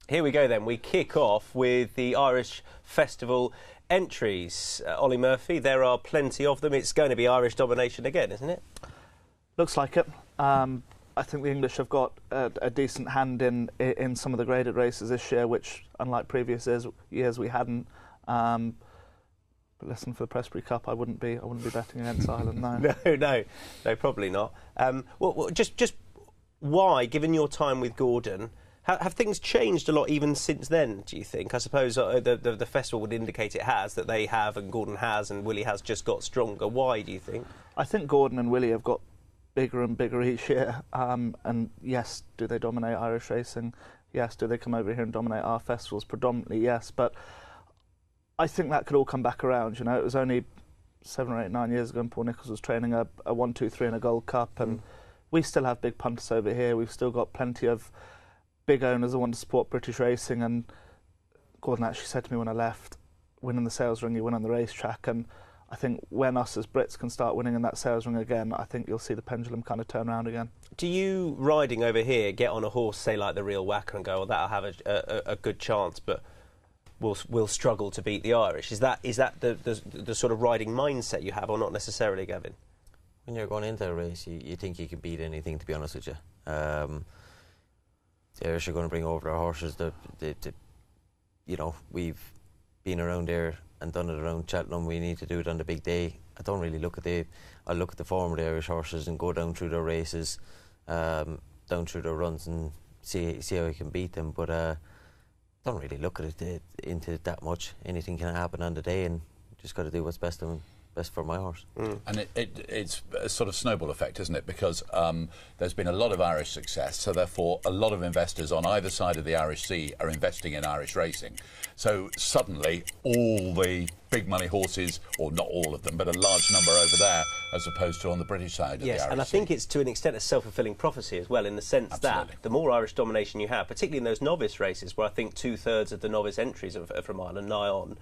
Here we go then. We kick off with the Irish Festival entries. Ollie Murphy, there are plenty of them. It's going to be Irish domination again, isn't it? Looks like it. I think the English have got a decent hand in some of the graded races this year, which, unlike previous years we hadn't. But listen, for the Presbytery Cup, I wouldn't be betting against Ireland, no. No, probably not. Well, just why, given your time with Gordon, have things changed a lot even since then, do you think? I suppose the festival would indicate it has, that they have and Gordon has and Willie has just got stronger. Why, do you think? I think Gordon and Willie have got bigger and bigger each year. And yes, do they dominate Irish racing? Yes. Do they come over here and dominate our festivals? Predominantly, yes. But I think that could all come back around. You know, it was only 7 or 8, 9 years ago, and Paul Nicholls was training a 1, 2, 3 in a Gold Cup, and we still have big punters over here. We've still got plenty of big owners that want to support British racing. And Gordon actually said to me when I left, winning the sales ring, you win on the racetrack. And I think when us as Brits can start winning in that sales ring again, I think you'll see the pendulum kind of turn around again. Do you, riding over here, get on a horse, say like the Real Whacker, and go, well, that'll have a good chance, but we'll struggle to beat the Irish? Is that the sort of riding mindset you have, or not necessarily, Gavin? When you're going into a race, you think you can beat anything, to be honest with you. The Irish are going to bring over their horses. You know, we've been around there and done it around Cheltenham. We need to do it on the big day. I don't really look at I look at the form of the Irish horses and go down through their races, down through their runs, and see how we can beat them. But don't really look at it into it that much. Anything can happen on the day, and just got to do what's best for my horse. And it's a sort of snowball effect, isn't it? Because there's been a lot of Irish success, so therefore a lot of investors on either side of the Irish Sea are investing in Irish racing. So suddenly all the big money horses, or not all of them, but a large number over there, as opposed to on the British side of the Irish Sea. Yes, and I think it's to an extent a self-fulfilling prophecy as well, in the sense that the more Irish domination you have, particularly in those novice races, where I think 2/3 of the novice entries are from Ireland, nigh on,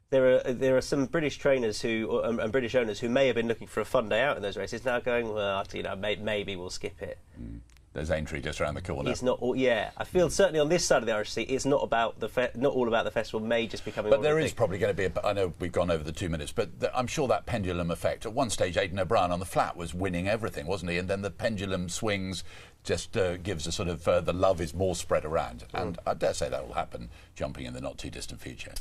there are some British trainers and British owners who may have been looking for a fun day out in those races, now going, well, you know, maybe we'll skip it. There's Aintree just around the corner. It's not all, I feel certainly on this side of the Irish Sea, it's not about not all about the festival. May just be coming. But there is probably going to be. I know we've gone over the 2 minutes, but I'm sure that pendulum effect. At one stage, Aidan O'Brien on the flat was winning everything, wasn't he? And then the pendulum swings, just gives a sort of the love is more spread around, and I dare say that will happen jumping in the not too distant future.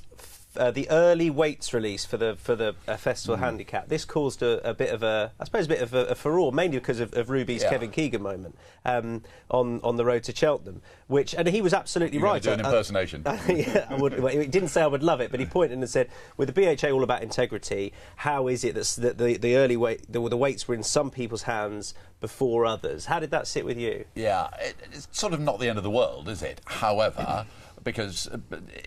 The early weights release for the festival handicap. This caused a bit of a furore, mainly because of Ruby's Kevin Keegan moment on the road to Cheltenham, and he was absolutely right. Do an impersonation. Yeah, I would. Well, he didn't say I would love it, but he pointed and said, with the BHA all about integrity, how is it that the early the weights were in some people's hands before others? How did that sit with you? Yeah, it's sort of not the end of the world, is it? However, because,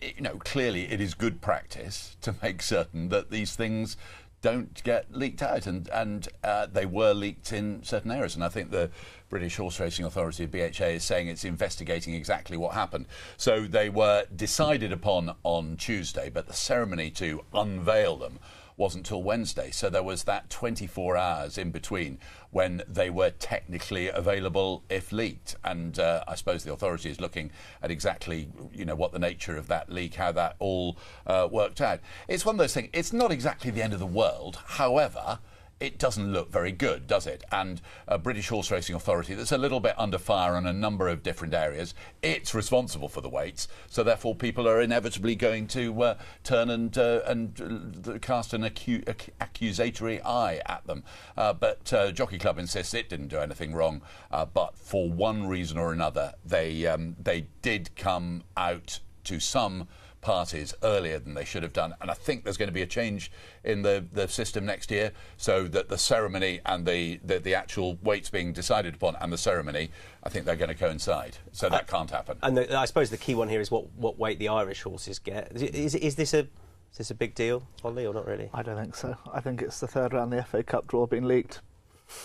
you know, clearly it is good practice to make certain that these things don't get leaked out, and they were leaked in certain areas. And I think the British Horse Racing Authority, BHA, is saying it's investigating exactly what happened. So they were decided upon on Tuesday, but the ceremony to unveil them wasn't till Wednesday. So there was that 24 hours in between when they were technically available if leaked. And I suppose the authority is looking at exactly, you know, what the nature of that leak, how that all worked out. It's one of those things. It's not exactly the end of the world. However, it doesn't look very good, does it? And a British Horse Racing Authority that's a little bit under fire on a number of different areas, it's responsible for the weights, so therefore people are inevitably going to turn and cast an accusatory eye at them. But Jockey Club insists it didn't do anything wrong, but for one reason or another, they did come out to some parties earlier than they should have done, and I think there's going to be a change in the system next year, so that the ceremony and the actual weights being decided upon and the ceremony, I think they're going to coincide, so that can't happen. And I suppose the key one here is what weight the Irish horses get. Is this a big deal, Ollie, or not really? I don't think so. I think it's the third round of the FA Cup draw being leaked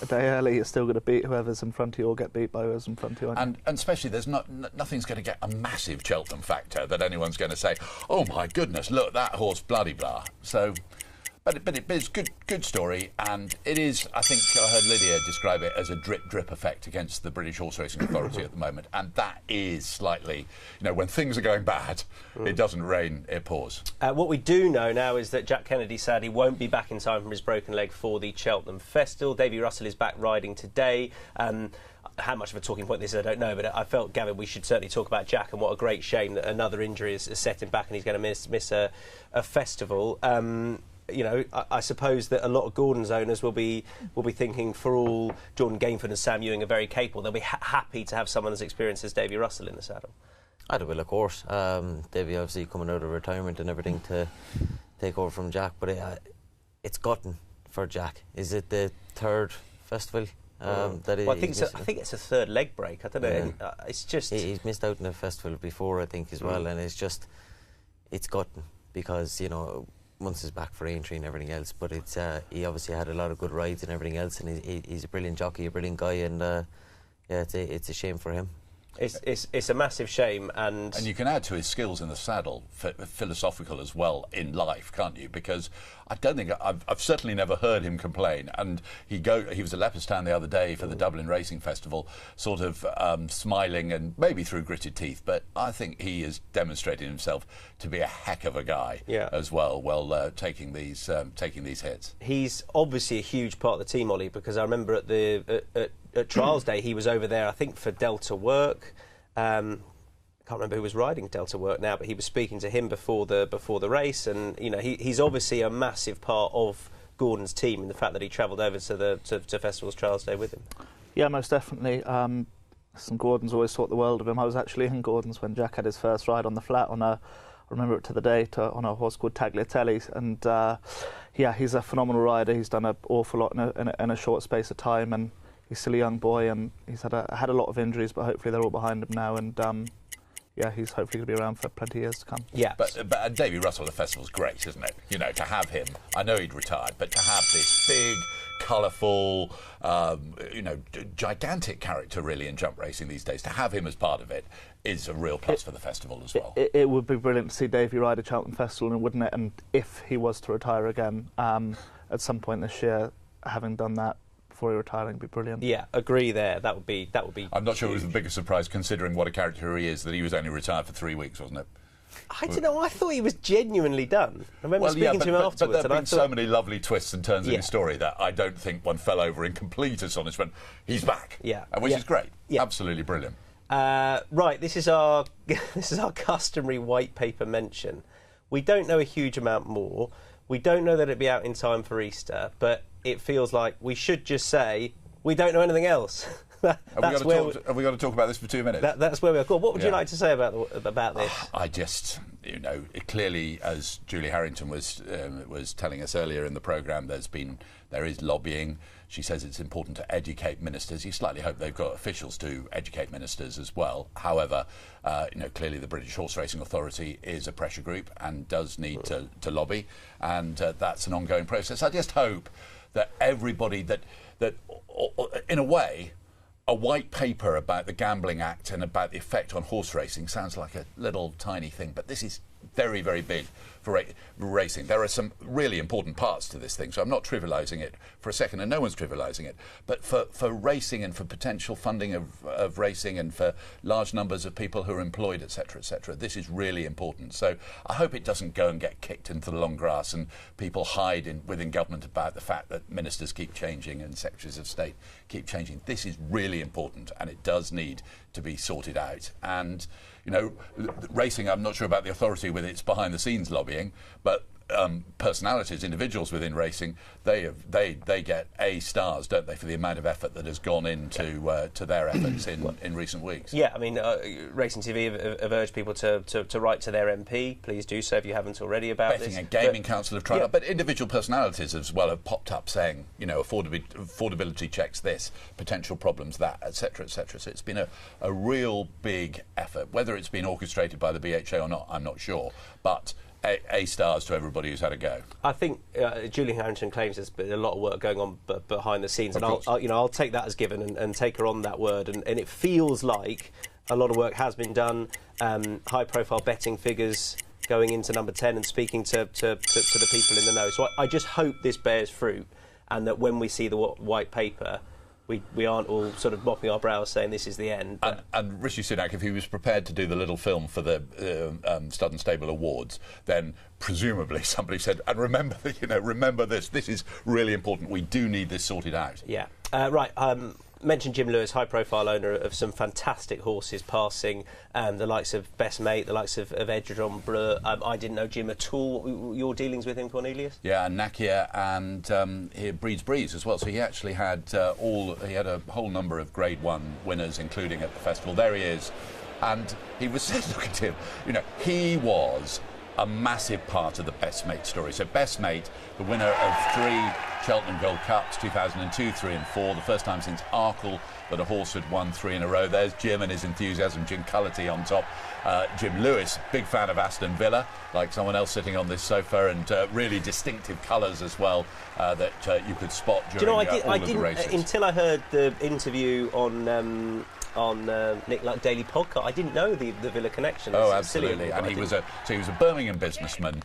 a day early. You're still going to beat whoever's in front of you or get beat by whoever's in front of you. And especially there's nothing's going to get a massive Cheltenham factor that anyone's going to say, oh my goodness, look, that horse bloody blah. So But it's good story, and it is. I think I heard Lydia describe it as a drip effect against the British Horse Racing Authority at the moment, and that is slightly, when things are going bad, it doesn't rain, it pours. What we do know now is that Jack Kennedy sadly won't be back in time from his broken leg for the Cheltenham Festival. Davy Russell is back riding today. How much of a talking point this is, I don't know, but I felt, Gavin, we should certainly talk about Jack, and what a great shame that another injury has set him back and he's going to miss a festival. I suppose that a lot of Gordon's owners will be thinking, for all Jordan Gainford and Sam Ewing are very capable, they'll be happy to have someone as experienced as Davy Russell in the saddle. I will, of course. Davy obviously coming out of retirement and everything to take over from Jack, but it's gutting for Jack. Is it the third festival that I think it's a third leg break. I don't know. It's just he's missed out on a festival before, I think, as well, and it's gutting because once he's back for Aintree and everything else, but it's he obviously had a lot of good rides and everything else, and he's a brilliant jockey, a brilliant guy, and it's a shame for him. It's a massive shame, and you can add to his skills in the saddle, philosophical as well in life, can't you? Because I don't think I've certainly never heard him complain. And he was at Leopardstown the other day for the Dublin Racing Festival, sort of smiling and maybe through gritted teeth. But I think he has demonstrated himself to be a heck of a guy as well. Well, taking these hits. He's obviously a huge part of the team, Ollie, because I remember at Trials Day, he was over there, I think, for Delta Work. I can't remember who was riding Delta Work now, but he was speaking to him before the race, and he's obviously a massive part of Gordon's team in the fact that he travelled over to Festival's Trials Day with him. Yeah, most definitely. Listen, Gordon's always thought the world of him. I was actually in Gordon's when Jack had his first ride on the flat I remember it to the day, on a horse called Tagliatelle, and he's a phenomenal rider. He's done an awful lot in a short space of time, and he's still a young boy, and he's had a lot of injuries, but hopefully they're all behind him now, and he's hopefully going to be around for plenty of years to come. Yeah, but Davy Russell at the festival's great, isn't it? To have him, I know he'd retired, but to have this big, colourful, gigantic character really in jump racing these days, to have him as part of it is a real plus for the festival as well. It would be brilliant to see Davy ride a Cheltenham Festival, wouldn't it? And if he was to retire again at some point this year, having done that before he retired, it'd be brilliant. Yeah, agree there. That would be. I'm not sure it was the biggest surprise, considering what a character he is, that he was only retired for 3 weeks, wasn't it? I don't know. I thought he was genuinely done. I remember speaking to him afterwards. But there have been so many lovely twists and turns in his story that I don't think one fell over in complete astonishment. He's back. Which is great. Absolutely brilliant. Right, this is our customary white paper mention. We don't know a huge amount more. We don't know that it'll be out in time for Easter, but it feels like we should just say we don't know anything else. Have we got to talk about this for 2 minutes? That's where we're called. What would you like to say about this? I just, clearly, as Julie Harrington was telling us earlier in the programme, there is lobbying. She says it's important to educate ministers. You slightly hope they've got officials to educate ministers as well. However, clearly the British Horse Racing Authority is a pressure group and does need to lobby, and that's an ongoing process. I just hope that everybody that in a way, a white paper about the Gambling Act and about the effect on horse racing sounds like a little tiny thing, but this is very, very big for racing. There are some really important parts to this thing, so I'm not trivialising it for a second, and no one's trivialising it. But for racing and for potential funding of racing and for large numbers of people who are employed, etc., this is really important. So I hope it doesn't go and get kicked into the long grass and people hide within government about the fact that ministers keep changing and secretaries of state keep changing. This is really important, and it does need to be sorted out. And racing, I'm not sure about the authority with its behind-the-scenes lobbying, but personalities, individuals within racing, they get A stars, don't they, for the amount of effort that has gone into to their efforts in recent weeks. Yeah, I mean, Racing TV have urged people to write to their MP. Please do so if you haven't already about Betting this. and Gaming Council have tried that, but individual personalities as well have popped up saying, affordability checks this, potential problems that, etc., etc. So it's been a real big effort. Whether it's been orchestrated by the BHA or not, I'm not sure, but A stars to everybody who's had a go. I think Julie Harrington claims there's been a lot of work going on behind the scenes, and I'll take that as given and take her on that word. And it feels like a lot of work has been done. High-profile betting figures going into number 10 and speaking to the people in the know. So I just hope this bears fruit, and that when we see the white paper, we aren't all sort of mopping our brows saying this is the end. And Rishi Sunak, if he was prepared to do the little film for the Stud and Stable Awards, then presumably somebody said, and remember this is really important. We do need this sorted out. Yeah. Right. Mentioned Jim Lewis, high-profile owner of some fantastic horses, passing the likes of Best Mate, the likes of Edredon Bleu. I didn't know Jim at all. Your dealings with him, Cornelius? Yeah, and Nakia, and he breeds Breeze as well. So he actually had he had a whole number of Grade 1 winners, including at the festival. There he is, and he was look at him. He was a massive part of the Best Mate story. So Best Mate, the winner of 3 Cheltenham Gold Cups, 2002, 3 and 4, the first time since Arkle that a horse had won 3 in a row. There's Jim and his enthusiasm, Jim Cullity on top. Jim Lewis, big fan of Aston Villa, like someone else sitting on this sofa, and really distinctive colours as well that you could spot during all of the races. Until I heard the interview on Nick Luck Daily Podcast, I didn't know the Villa connection. Oh, absolutely. And he was a Birmingham businessman,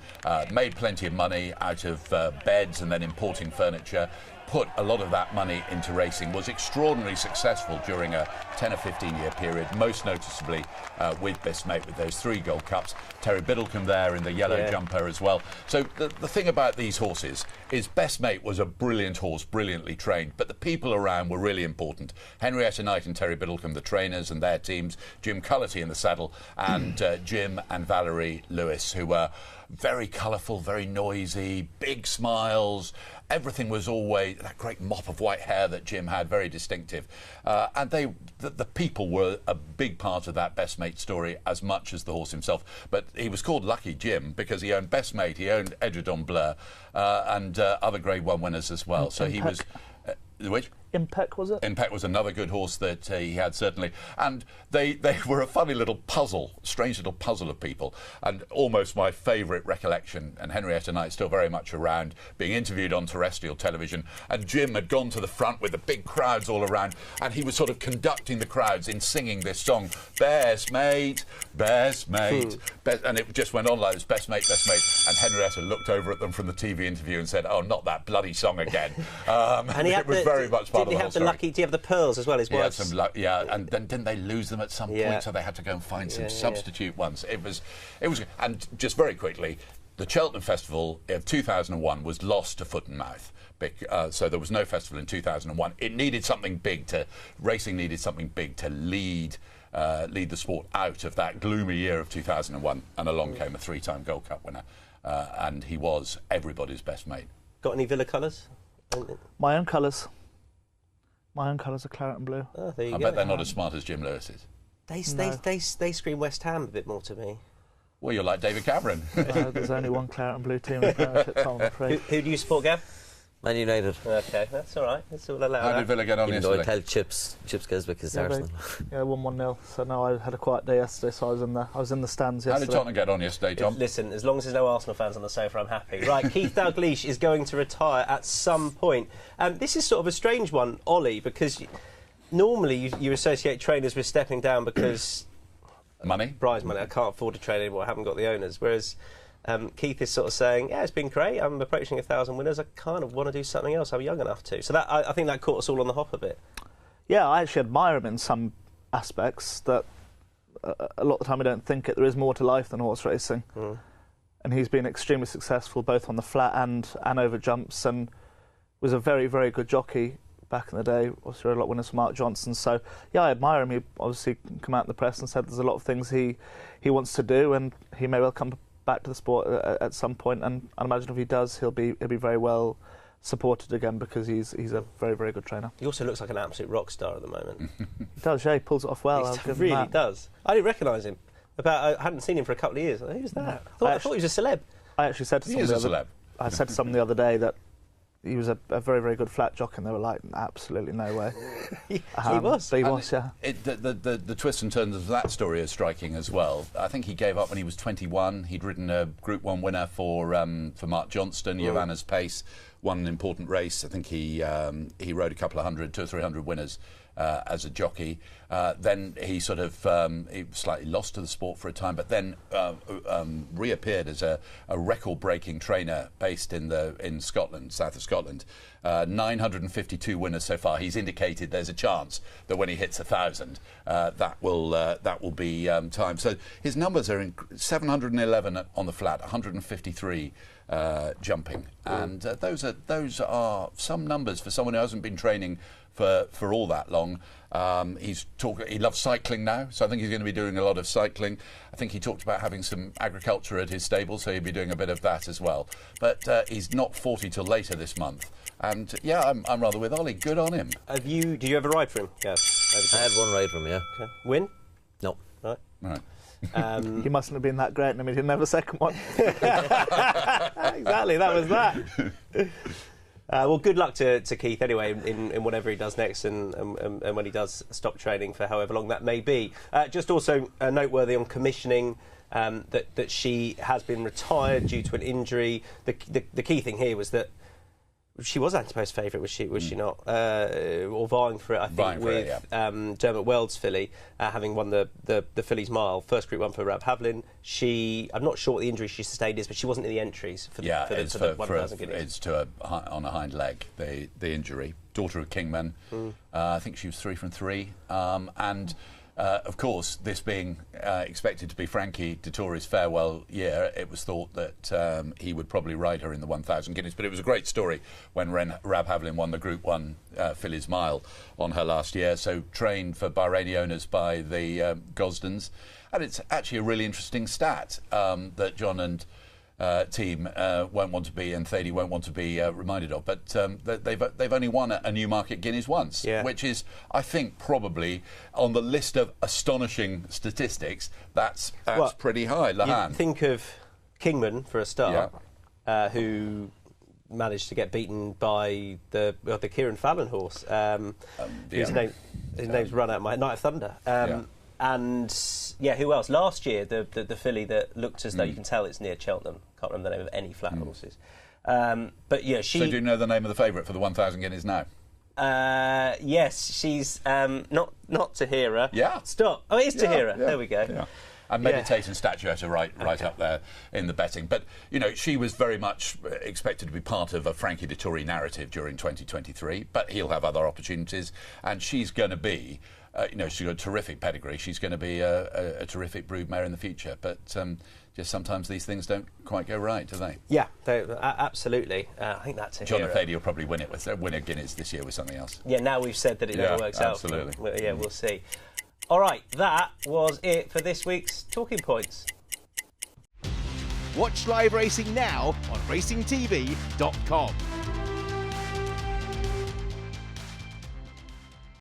made plenty of money out of beds and then importing furniture, put a lot of that money into racing, was extraordinarily successful during a 10 or 15 year period, most noticeably with Best Mate, with those 3 Gold Cups. Terry Biddlecombe there in the yellow jumper as well. So the thing about these horses is Best Mate was a brilliant horse, brilliantly trained, but the people around were really important. Henrietta Knight and Terry Biddlecombe, the trainers and their teams, Jim Cullity in the saddle, and Jim and Valerie Lewis, who were very colourful, very noisy, big smiles. Everything was always that great mop of white hair that Jim had, very distinctive. And the people were a big part of that Best Mate story as much as the horse himself. But he was called Lucky Jim because he owned Best Mate, he owned Edredon Bleu, and other Grade 1 winners as well. So he was... which? Impec, was it? Impec was another good horse that he had, certainly. And they were a funny little puzzle, strange little puzzle of people. And almost my favourite recollection, and Henrietta Knight still very much around, being interviewed on terrestrial television. And Jim had gone to the front with the big crowds all around, and he was sort of conducting the crowds in singing this song, Best Mate, Best Mate. And it just went on like this, Best Mate, Best Mate. And Henrietta looked over at them from the TV interview and said, oh, not that bloody song again. And he it was very much part of the whole story. Do you have the pearls as well? His wife. And then didn't they lose them at some point? So they had to go and find some substitute ones. It was, and just very quickly, the Cheltenham Festival of 2001 was lost to foot and mouth. So there was no festival in 2001. It needed something big racing needed something big to lead the sport out of that gloomy year of 2001. And along came a 3-time Gold Cup winner, and he was everybody's best mate. Got any Villa colours? My own colours. My own colours are claret and blue. Oh, there you I go. bet they're not as smart as Jim Lewis's. They scream West Ham a bit more to me. Well, you're like David Cameron. There's only one claret and blue team in the Premiership, I'm afraid. Who do you support, Gav? Man United. Okay, that's all right. That's all allowed. How did Villa get on Even though yesterday? I tell Chips Keswick is Arsenal. Yeah, 1-0. So no, I had a quiet day yesterday, so I was in the stands How yesterday. did Tottenham get on yesterday, Tom? Listen, as long as there's no Arsenal fans on the sofa, I'm happy. Right, Keith Dalglish is going to retire at some point. This is sort of a strange one, Ollie, because normally you associate trainers with stepping down because... Money? Prize money. I can't afford to train anymore. I haven't got the owners. Whereas Keith is sort of saying, yeah, it's been great. I'm approaching 1,000 winners. I kind of want to do something else. I'm young enough to. So that I think that caught us all on the hop a bit. Yeah, I actually admire him in some aspects that a lot of the time I don't think it. There is more to life than horse racing. And he's been extremely successful both on the flat and over jumps, and was a very, very good jockey back in the day. Also a lot of winners for Mark Johnson. So, yeah, I admire him. He obviously come out in the press and said there's a lot of things he wants to do, and he may well come back to the sport at some point. And I imagine if he does, he'll be very well supported again, because he's a very, very good trainer. He also looks like an absolute rock star at the moment. He does, yeah. He pulls it off well. He really does. I didn't recognise him. I hadn't seen him for a couple of years. Who's that? I thought he was a celeb. I actually said to someone the other day that he was a very, very good flat jock, and they were like, absolutely no way. He was. But he was, yeah. The twists and turns of that story are striking as well. I think he gave up when he was 21. He'd ridden a Group 1 winner for Mark Johnston, Giovanna's Pace, won an important race. I think he rode a couple of 200 or 300 winners as a jockey. Then he sort of he slightly lost to the sport for a time, but then reappeared as a record-breaking trainer based in Scotland, south of Scotland. 952 winners so far. He's indicated there's a chance that when he hits 1,000, that will be time. So his numbers are 711 on the flat, 153 jumping, and those are some numbers for someone who hasn't been training for all that long. He loves cycling now, so I think he's going to be doing a lot of cycling. I think he talked about having some agriculture at his stable, so he'll be doing a bit of that as well. But he's not 40 till later this month. And yeah, I'm rather with Ollie. Good on him. Did you ever ride for him? Yeah, I had one ride from him, yeah. Okay. Win? No. Right. He mustn't have been that great, and I mean, he didn't have a second one. Exactly, that was that. Well, good luck to Keith anyway in whatever he does next, and when he does stop training for however long that may be. Just also noteworthy on commissioning that she has been retired due to an injury. The key thing here was that she was Antipode's favourite, was she not? Or vying for it, I think, with Dermot Weld's filly, having won the fillies mile, first Group 1 for Rab Havlin. I'm not sure what the injury she sustained is, but she wasn't in the entries for the 1,000 guineas. It's on a hind leg, the injury. Daughter of Kingman. I think she was 3 from 3. And of course, this being expected to be Frankie Dettori's farewell year, it was thought that he would probably ride her in the 1,000 guineas. But it was a great story when Rab Havlin won the Group 1 fillies mile on her last year. So trained for Bahraini owners by the Gosdens. And it's actually a really interesting stat that John and team won't want to be, and Thady won't want to be reminded of, but they've only won a Newmarket Guineas once, which is, I think, probably on the list of astonishing statistics. That's pretty high. You think of Kingman for a start, who managed to get beaten by the Kieran Fallon horse, his name's run out my Night of Thunder. And who else? Last year, the filly that looked as though you can tell it's near Cheltenham. Can't remember the name of any flat horses. But yeah, she. So do you know the name of the favourite for the 1,000 guineas now? Yes, she's not Tahira. Yeah. Stop. Oh, it is Tahira. Yeah. There we go. Yeah. And Meditate and Statuette are right up there in the betting. But, she was very much expected to be part of a Frankie Dettori narrative during 2023, but he'll have other opportunities. And she's going to be, she's got a terrific pedigree. She's going to be a terrific broodmare in the future. But just sometimes these things don't quite go right, do they? Yeah, absolutely. I think that's a John and Thady will probably win a Guinness this year with something else. Yeah, now we've said that it never works absolutely. out. Yeah, we'll see. All right, that was it for this week's Talking Points. Watch live racing now on racingtv.com.